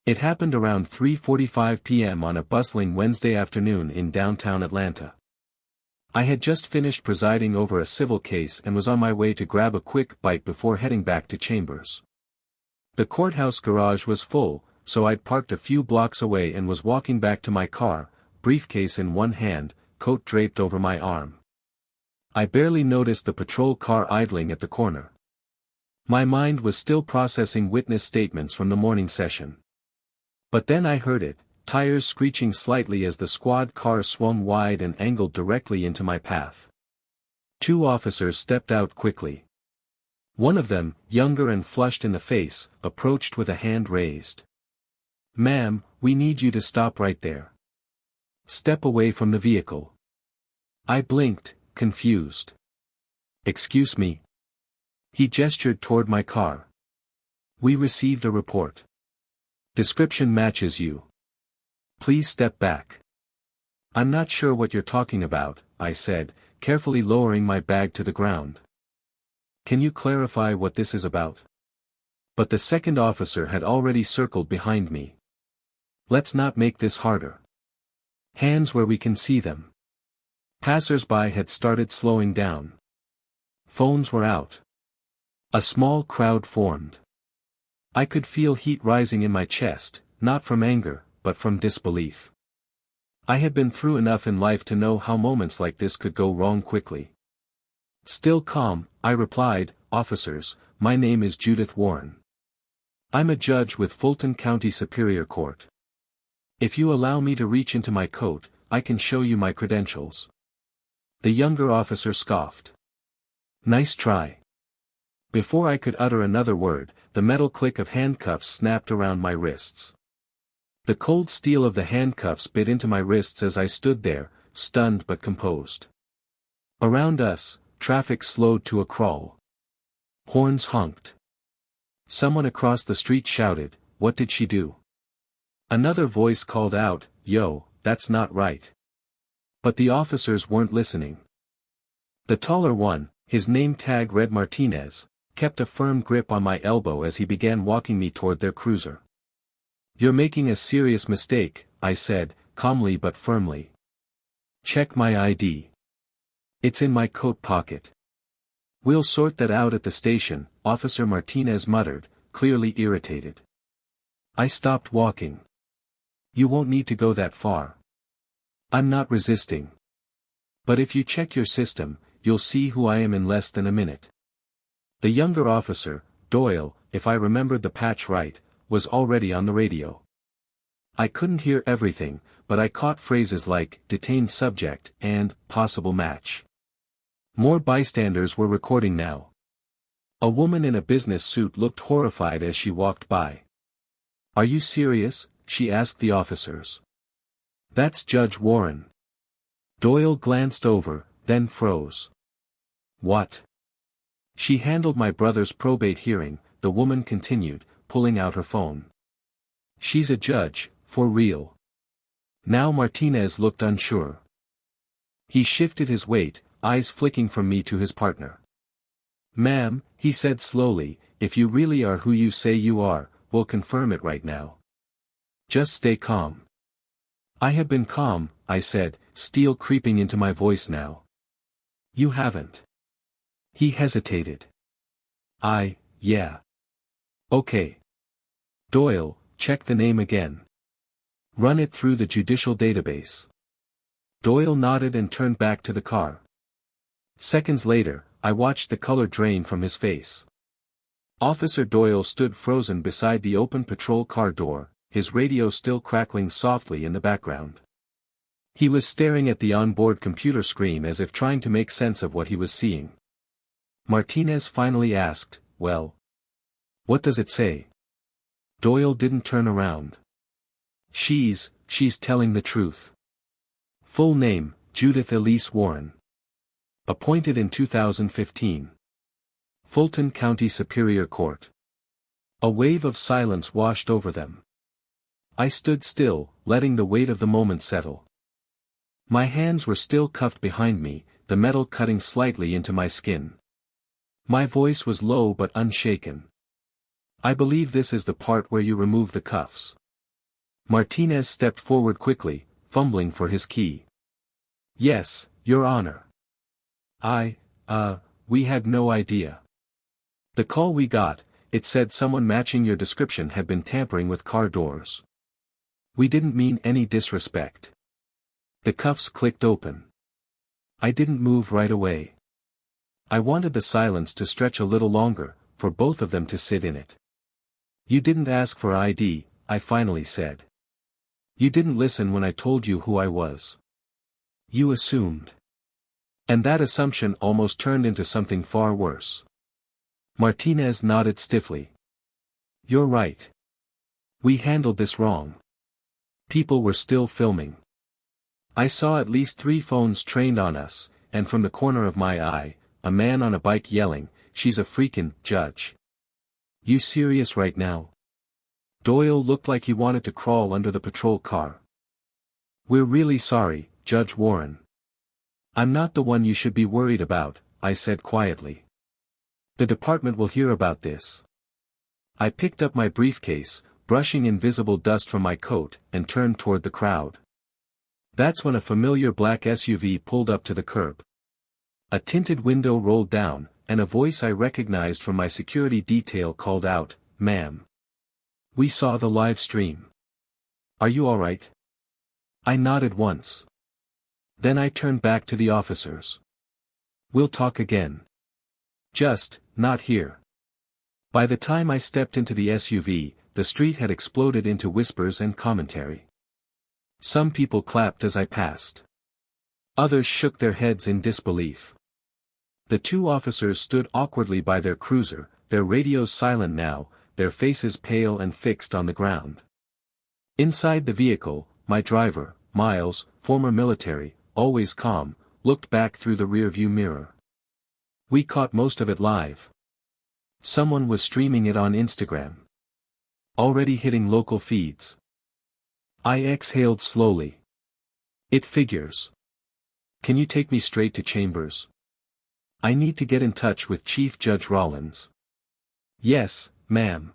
It happened around 3:45 p.m. on a bustling Wednesday afternoon in downtown Atlanta. I had just finished presiding over a civil case and was on my way to grab a quick bite before heading back to chambers. The courthouse garage was full, so I'd parked a few blocks away and was walking back to my car, briefcase in one hand, coat draped over my arm. I barely noticed the patrol car idling at the corner. My mind was still processing witness statements from the morning session. But then I heard it, tires screeching slightly as the squad car swung wide and angled directly into my path. 2 officers stepped out quickly. One of them, younger and flushed in the face, approached with a hand raised. "Ma'am, we need you to stop right there. Step away from the vehicle." I blinked, confused. "Excuse me." He gestured toward my car. "We received a report. Description matches you. Please step back." "I'm not sure what you're talking about," I said, carefully lowering my bag to the ground. "Can you clarify what this is about?" But the second officer had already circled behind me. "Let's not make this harder. Hands where we can see them." Passers-by had started slowing down. Phones were out. A small crowd formed. I could feel heat rising in my chest, not from anger, but from disbelief. I had been through enough in life to know how moments like this could go wrong quickly. Still calm, I replied, "Officers, my name is Judith Warren. I'm a judge with Fulton County Superior Court. If you allow me to reach into my coat, I can show you my credentials." The younger officer scoffed. "Nice try." Before I could utter another word, the metal click of handcuffs snapped around my wrists. The cold steel of the handcuffs bit into my wrists as I stood there, stunned but composed. Around us, traffic slowed to a crawl. Horns honked. Someone across the street shouted, "What did she do?" Another voice called out, "Yo, that's not right." But the officers weren't listening. The taller one, his name tag read Martinez, kept a firm grip on my elbow as he began walking me toward their cruiser. "You're making a serious mistake," I said, calmly but firmly. "Check my ID. It's in my coat pocket." "We'll sort that out at the station," Officer Martinez muttered, clearly irritated. I stopped walking. "You won't need to go that far. I'm not resisting. But if you check your system, you'll see who I am in less than a minute." The younger officer, Doyle, if I remembered the patch right, was already on the radio. I couldn't hear everything, but I caught phrases like, "detained subject," and, "possible match." More bystanders were recording now. A woman in a business suit looked horrified as she walked by. "Are you serious?" she asked the officers. "That's Judge Warren." Doyle glanced over, then froze. "What?" "She handled my brother's probate hearing," the woman continued, pulling out her phone. "She's a judge, for real." Now Martinez looked unsure. He shifted his weight, eyes flicking from me to his partner. "Ma'am," he said slowly, "if you really are who you say you are, we'll confirm it right now. Just stay calm." "I have been calm," I said, steel creeping into my voice now. "You haven't." He hesitated. Yeah. "Okay. Doyle, check the name again. Run it through the judicial database." Doyle nodded and turned back to the car. Seconds later, I watched the color drain from his face. Officer Doyle stood frozen beside the open patrol car door, his radio still crackling softly in the background. He was staring at the onboard computer screen as if trying to make sense of what he was seeing. Martinez finally asked, "Well, what does it say?" Doyle didn't turn around. She's telling the truth. Full name, Judith Elise Warren. Appointed in 2015. Fulton County Superior Court. A wave of silence washed over them. I stood still, letting the weight of the moment settle. My hands were still cuffed behind me, the metal cutting slightly into my skin. My voice was low but unshaken. "I believe this is the part where you remove the cuffs." Martinez stepped forward quickly, fumbling for his key. Yes, Your Honor. We had no idea. The call we got, it said someone matching your description had been tampering with car doors. We didn't mean any disrespect. The cuffs clicked open. I didn't move right away. I wanted the silence to stretch a little longer, for both of them to sit in it. You didn't ask for ID, I finally said. You didn't listen when I told you who I was. You assumed. And that assumption almost turned into something far worse. Martinez nodded stiffly. You're right. We handled this wrong. People were still filming. I saw at least 3 phones trained on us, and from the corner of my eye, a man on a bike yelling, "She's a freakin' judge." You serious right now? Doyle looked like he wanted to crawl under the patrol car. We're really sorry, Judge Warren. I'm not the one you should be worried about, I said quietly. The department will hear about this. I picked up my briefcase, brushing invisible dust from my coat, and turned toward the crowd. That's when a familiar black SUV pulled up to the curb. A tinted window rolled down, and a voice I recognized from my security detail called out, "Ma'am. We saw the live stream. Are you all right?" I nodded once. Then I turned back to the officers. We'll talk again. Just, not here. By the time I stepped into the SUV, the street had exploded into whispers and commentary. Some people clapped as I passed. Others shook their heads in disbelief. The 2 officers stood awkwardly by their cruiser, their radios silent now, their faces pale and fixed on the ground. Inside the vehicle, my driver, Miles, former military, always calm, looked back through the rearview mirror. We caught most of it live. Someone was streaming it on Instagram. Already hitting local feeds. I exhaled slowly. It figures. Can you take me straight to Chambers? I need to get in touch with Chief Judge Rollins. Yes, ma'am.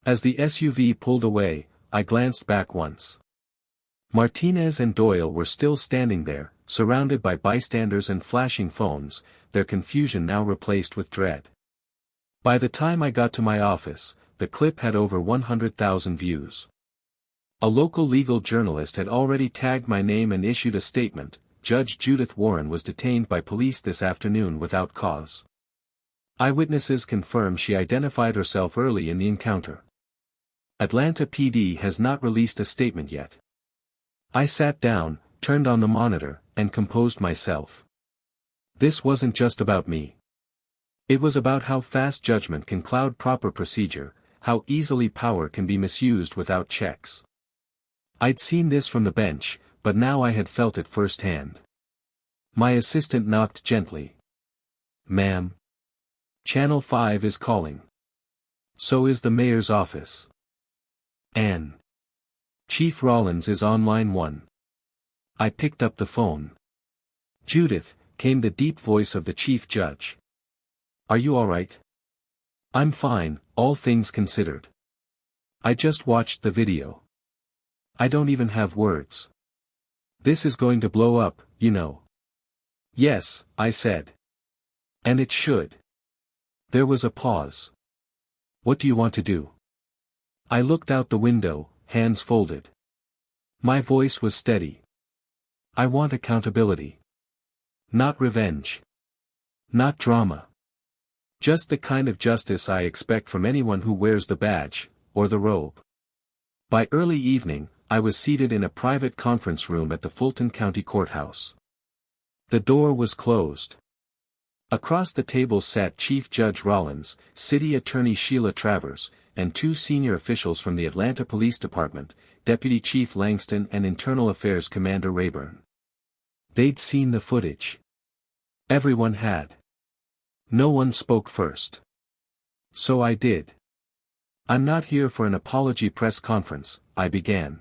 As the SUV pulled away, I glanced back once. Martinez and Doyle were still standing there, surrounded by bystanders and flashing phones, their confusion now replaced with dread. By the time I got to my office, the clip had over 100,000 views. A local legal journalist had already tagged my name and issued a statement. Judge Judith Warren was detained by police this afternoon without cause. Eyewitnesses confirm she identified herself early in the encounter. Atlanta PD has not released a statement yet. I sat down, turned on the monitor, and composed myself. This wasn't just about me. It was about how fast judgment can cloud proper procedure, how easily power can be misused without checks. I'd seen this from the bench, but now I had felt it firsthand. My assistant knocked gently. Ma'am. Channel 5 is calling. So is the mayor's office. Anne. Chief Rollins is on line 1. I picked up the phone. Judith, came the deep voice of the chief judge. Are you all right? I'm fine, all things considered. I just watched the video. I don't even have words. This is going to blow up, you know. Yes, I said. And it should. There was a pause. What do you want to do? I looked out the window, hands folded. My voice was steady. I want accountability. Not revenge. Not drama. Just the kind of justice I expect from anyone who wears the badge, or the robe. By early evening, I was seated in a private conference room at the Fulton County Courthouse. The door was closed. Across the table sat Chief Judge Rollins, City Attorney Sheila Travers, and 2 senior officials from the Atlanta Police Department, Deputy Chief Langston and Internal Affairs Commander Rayburn. They'd seen the footage. Everyone had. No one spoke first. So I did. I'm not here for an apology press conference, I began.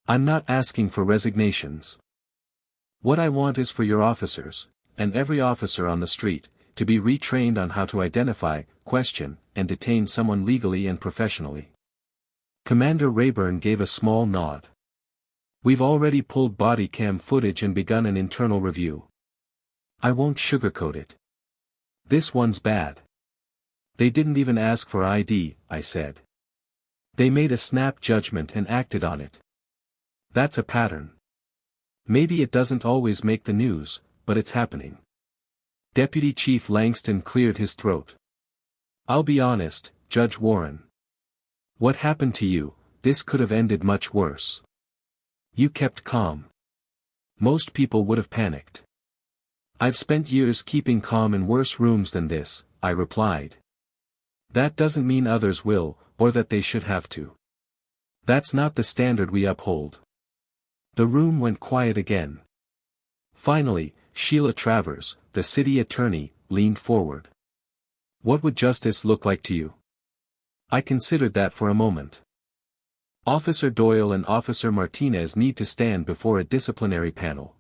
I'm not asking for resignations. What I want is for your officers, and every officer on the street, to be retrained on how to identify, question, and detain someone legally and professionally. Commander Rayburn gave a small nod. We've already pulled body cam footage and begun an internal review. I won't sugarcoat it. This one's bad. They didn't even ask for ID, I said. They made a snap judgment and acted on it. That's a pattern. Maybe it doesn't always make the news, but it's happening. Deputy Chief Langston cleared his throat. I'll be honest, Judge Warren. What happened to you, this could have ended much worse. You kept calm. Most people would have panicked. I've spent years keeping calm in worse rooms than this, I replied. That doesn't mean others will, or that they should have to. That's not the standard we uphold. The room went quiet again. Finally, Sheila Travers, the city attorney, leaned forward. What would justice look like to you? I considered that for a moment. Officer Doyle and Officer Martinez need to stand before a disciplinary panel.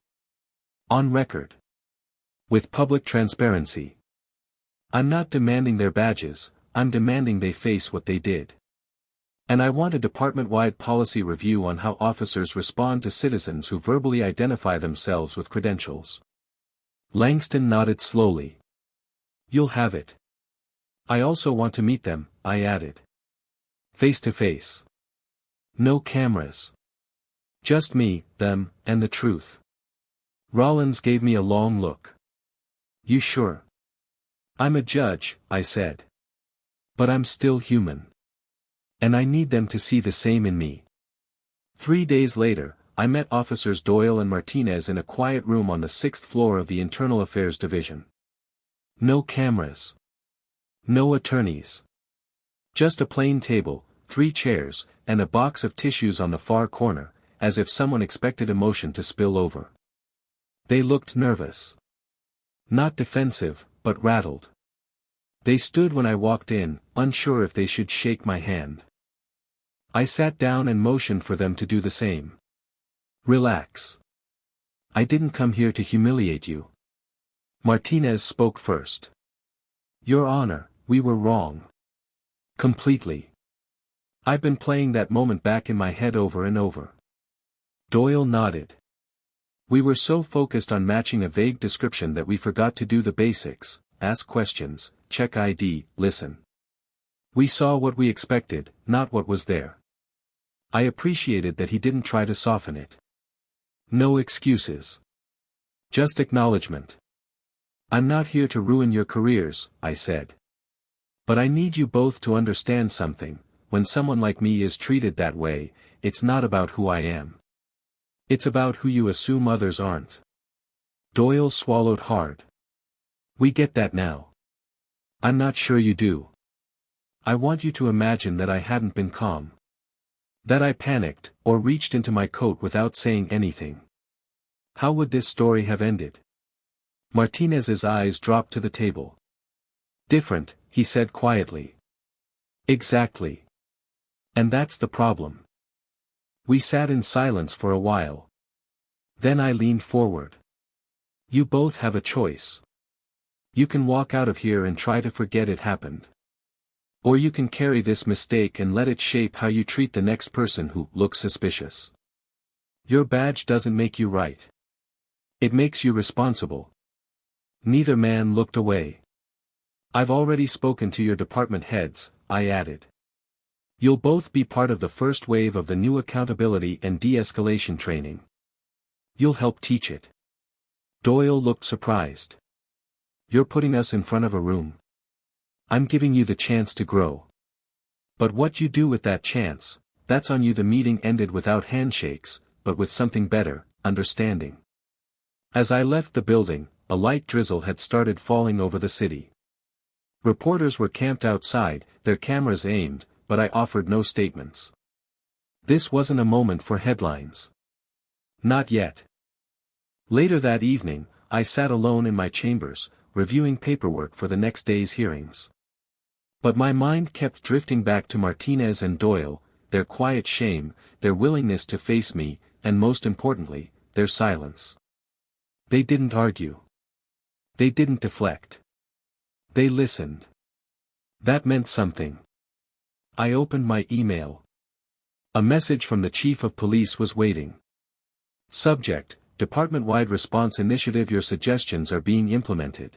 On record. With public transparency. I'm not demanding their badges, I'm demanding they face what they did. And I want a department-wide policy review on how officers respond to citizens who verbally identify themselves with credentials. Langston nodded slowly. You'll have it. I also want to meet them, I added. Face to face. No cameras. Just me, them, and the truth. Rollins gave me a long look. You sure? I'm a judge, I said. But I'm still human. And I need them to see the same in me. 3 days later, I met Officers Doyle and Martinez in a quiet room on the 6th floor of the Internal Affairs Division. No cameras. No attorneys. Just a plain table, 3 chairs, and a box of tissues on the far corner, as if someone expected emotion to spill over. They looked nervous. Not defensive, but rattled. They stood when I walked in, unsure if they should shake my hand. I sat down and motioned for them to do the same. Relax. I didn't come here to humiliate you. Martinez spoke first. Your Honor, we were wrong. Completely. I've been playing that moment back in my head over and over. Doyle nodded. We were so focused on matching a vague description that we forgot to do the basics, ask questions, check ID, listen. We saw what we expected, not what was there. I appreciated that he didn't try to soften it. No excuses. Just acknowledgement. I'm not here to ruin your careers, I said. But I need you both to understand something. When someone like me is treated that way, it's not about who I am. It's about who you assume others aren't. Doyle swallowed hard. We get that now. I'm not sure you do. I want you to imagine that I hadn't been calm. That I panicked, or reached into my coat without saying anything. How would this story have ended? Martinez's eyes dropped to the table. Different, he said quietly. Exactly. And that's the problem. We sat in silence for a while. Then I leaned forward. You both have a choice. You can walk out of here and try to forget it happened. Or you can carry this mistake and let it shape how you treat the next person who looks suspicious. Your badge doesn't make you right. It makes you responsible. Neither man looked away. I've already spoken to your department heads, I added. You'll both be part of the first wave of the new accountability and de-escalation training. You'll help teach it. Doyle looked surprised. You're putting us in front of a room. I'm giving you the chance to grow. But what you do with that chance, that's on you. The meeting ended without handshakes, but with something better, understanding. As I left the building, a light drizzle had started falling over the city. Reporters were camped outside, their cameras aimed, but I offered no statements. This wasn't a moment for headlines. Not yet. Later that evening, I sat alone in my chambers, reviewing paperwork for the next day's hearings. But my mind kept drifting back to Martinez and Doyle, their quiet shame, their willingness to face me, and most importantly, their silence. They didn't argue. They didn't deflect. They listened. That meant something. I opened my email. A message from the Chief of Police was waiting. Subject: Department-wide response initiative. Your suggestions are being implemented.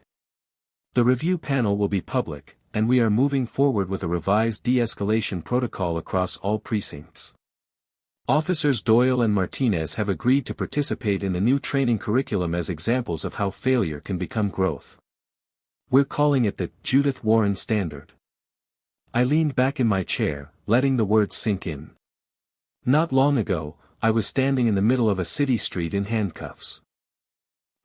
The review panel will be public, and we are moving forward with a revised de-escalation protocol across all precincts. Officers Doyle and Martinez have agreed to participate in the new training curriculum as examples of how failure can become growth. We're calling it the Judith Warren Standard. I leaned back in my chair, letting the words sink in. Not long ago, I was standing in the middle of a city street in handcuffs.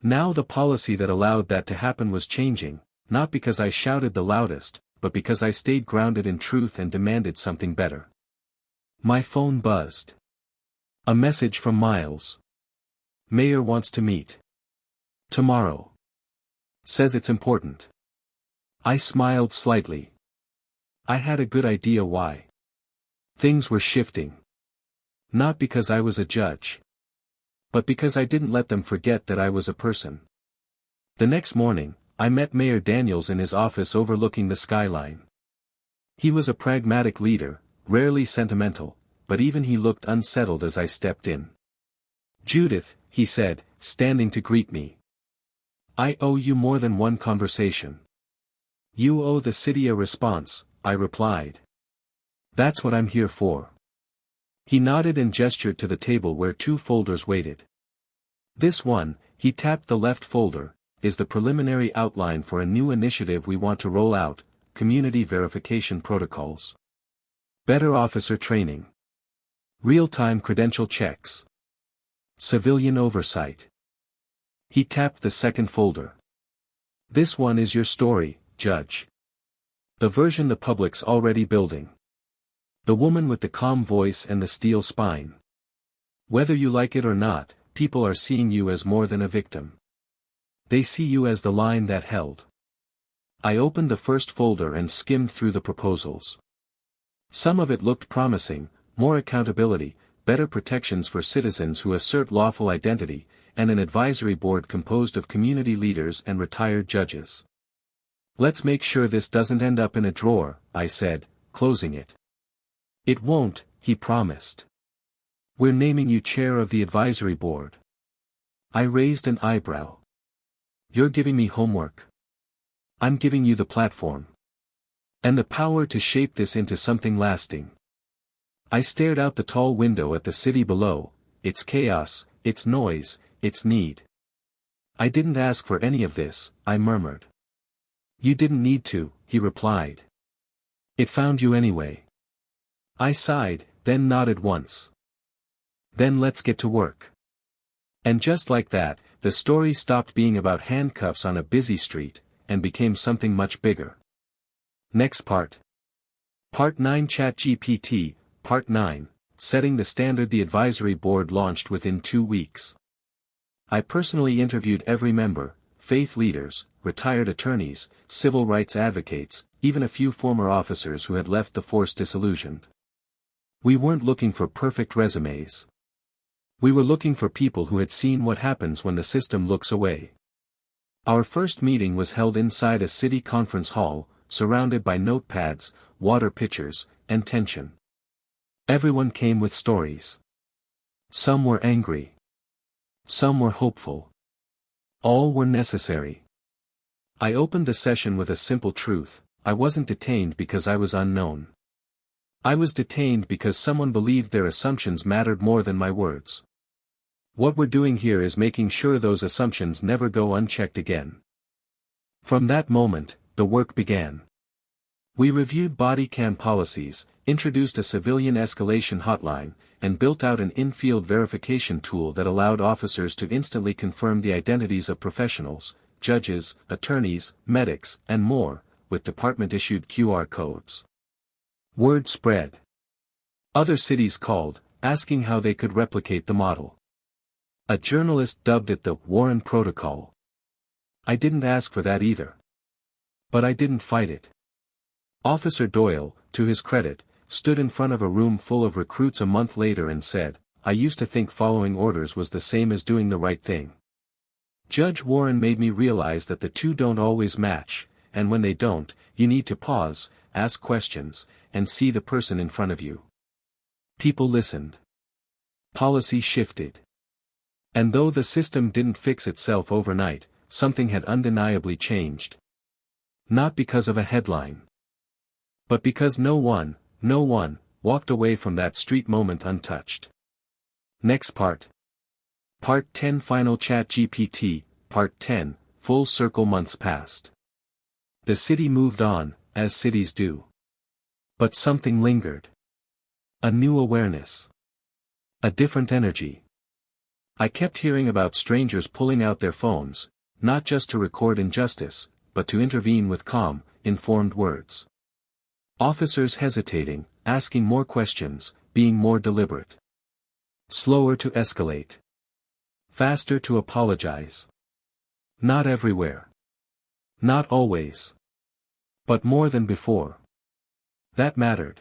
Now the policy that allowed that to happen was changing, not because I shouted the loudest, but because I stayed grounded in truth and demanded something better. My phone buzzed. A message from Miles. Mayor wants to meet. Tomorrow. Says it's important. I smiled slightly. I had a good idea why. Things were shifting. Not because I was a judge. But because I didn't let them forget that I was a person. The next morning, I met Mayor Daniels in his office overlooking the skyline. He was a pragmatic leader, rarely sentimental, but even he looked unsettled as I stepped in. Judith, he said, standing to greet me. I owe you more than one conversation. You owe the city a response, I replied. That's what I'm here for. He nodded and gestured to the table where two folders waited. This one, he tapped the left folder, is the preliminary outline for a new initiative we want to roll out, community verification protocols. Better officer training. Real-time credential checks. Civilian oversight. He tapped the second folder. This one is your story, Judge. The version the public's already building. The woman with the calm voice and the steel spine. Whether you like it or not, people are seeing you as more than a victim. They see you as the line that held. I opened the first folder and skimmed through the proposals. Some of it looked promising: more accountability, better protections for citizens who assert lawful identity, and an advisory board composed of community leaders and retired judges. Let's make sure this doesn't end up in a drawer, I said, closing it. It won't, he promised. We're naming you chair of the advisory board. I raised an eyebrow. You're giving me homework. I'm giving you the platform. And the power to shape this into something lasting. I stared out the tall window at the city below, its chaos, its noise, its need. I didn't ask for any of this, I murmured. You didn't need to, he replied. It found you anyway. I sighed, then nodded once. Then let's get to work. And just like that, the story stopped being about handcuffs on a busy street, and became something much bigger. Next part. Part 9 ChatGPT, Part 9, Setting the Standard. The advisory board launched within 2 weeks. I personally interviewed every member, faith leaders, retired attorneys, civil rights advocates, even a few former officers who had left the force disillusioned. We weren't looking for perfect resumes. We were looking for people who had seen what happens when the system looks away. Our first meeting was held inside a city conference hall, surrounded by notepads, water pitchers, and tension. Everyone came with stories. Some were angry. Some were hopeful. All were necessary. I opened the session with a simple truth: I wasn't detained because I was unknown. I was detained because someone believed their assumptions mattered more than my words. What we're doing here is making sure those assumptions never go unchecked again. From that moment, the work began. We reviewed body cam policies, introduced a civilian escalation hotline, and built out an in-field verification tool that allowed officers to instantly confirm the identities of professionals, judges, attorneys, medics, and more, with department-issued QR codes. Word spread. Other cities called, asking how they could replicate the model. A journalist dubbed it the Warren Protocol. I didn't ask for that either. But I didn't fight it. Officer Doyle, to his credit, stood in front of a room full of recruits a month later and said, I used to think following orders was the same as doing the right thing. Judge Warren made me realize that the two don't always match, and when they don't, you need to pause, ask questions, and see the person in front of you. People listened. Policy shifted. And though the system didn't fix itself overnight, something had undeniably changed. Not because of a headline. But because no one, walked away from that street moment untouched. Next part. Part 10 Final ChatGPT, Part 10, Full Circle. Months passed. The city moved on, as cities do. But something lingered. A new awareness. A different energy. I kept hearing about strangers pulling out their phones, not just to record injustice, but to intervene with calm, informed words. Officers hesitating, asking more questions, being more deliberate. Slower to escalate. Faster to apologize. Not everywhere. Not always. But more than before. That mattered.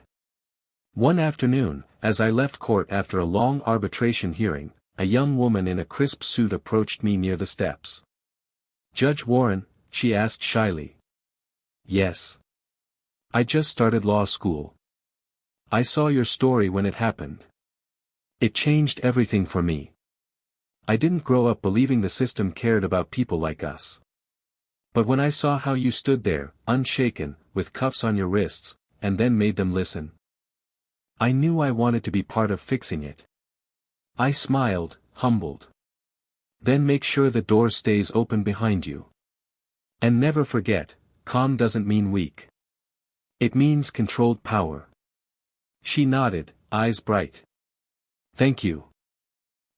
One afternoon, as I left court after a long arbitration hearing, a young woman in a crisp suit approached me near the steps. "Judge Warren," she asked shyly. "Yes. I just started law school. I saw your story when it happened. It changed everything for me. I didn't grow up believing the system cared about people like us. But when I saw how you stood there, unshaken, with cuffs on your wrists, and then made them listen, I knew I wanted to be part of fixing it." I smiled, humbled. "Then make sure the door stays open behind you. And never forget, calm doesn't mean weak. It means controlled power." She nodded, eyes bright. "Thank you."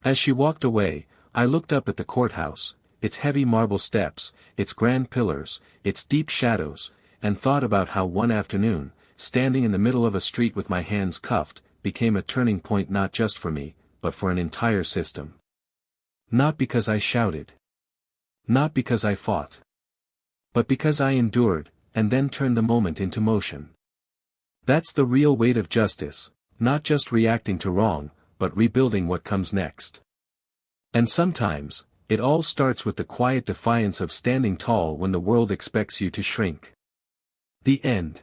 As she walked away, I looked up at the courthouse, its heavy marble steps, its grand pillars, its deep shadows, and thought about how one afternoon, standing in the middle of a street with my hands cuffed, became a turning point not just for me, but for an entire system. Not because I shouted. Not because I fought. But because I endured, and then turned the moment into motion. That's the real weight of justice, not just reacting to wrong, but rebuilding what comes next. And sometimes, it all starts with the quiet defiance of standing tall when the world expects you to shrink. The end.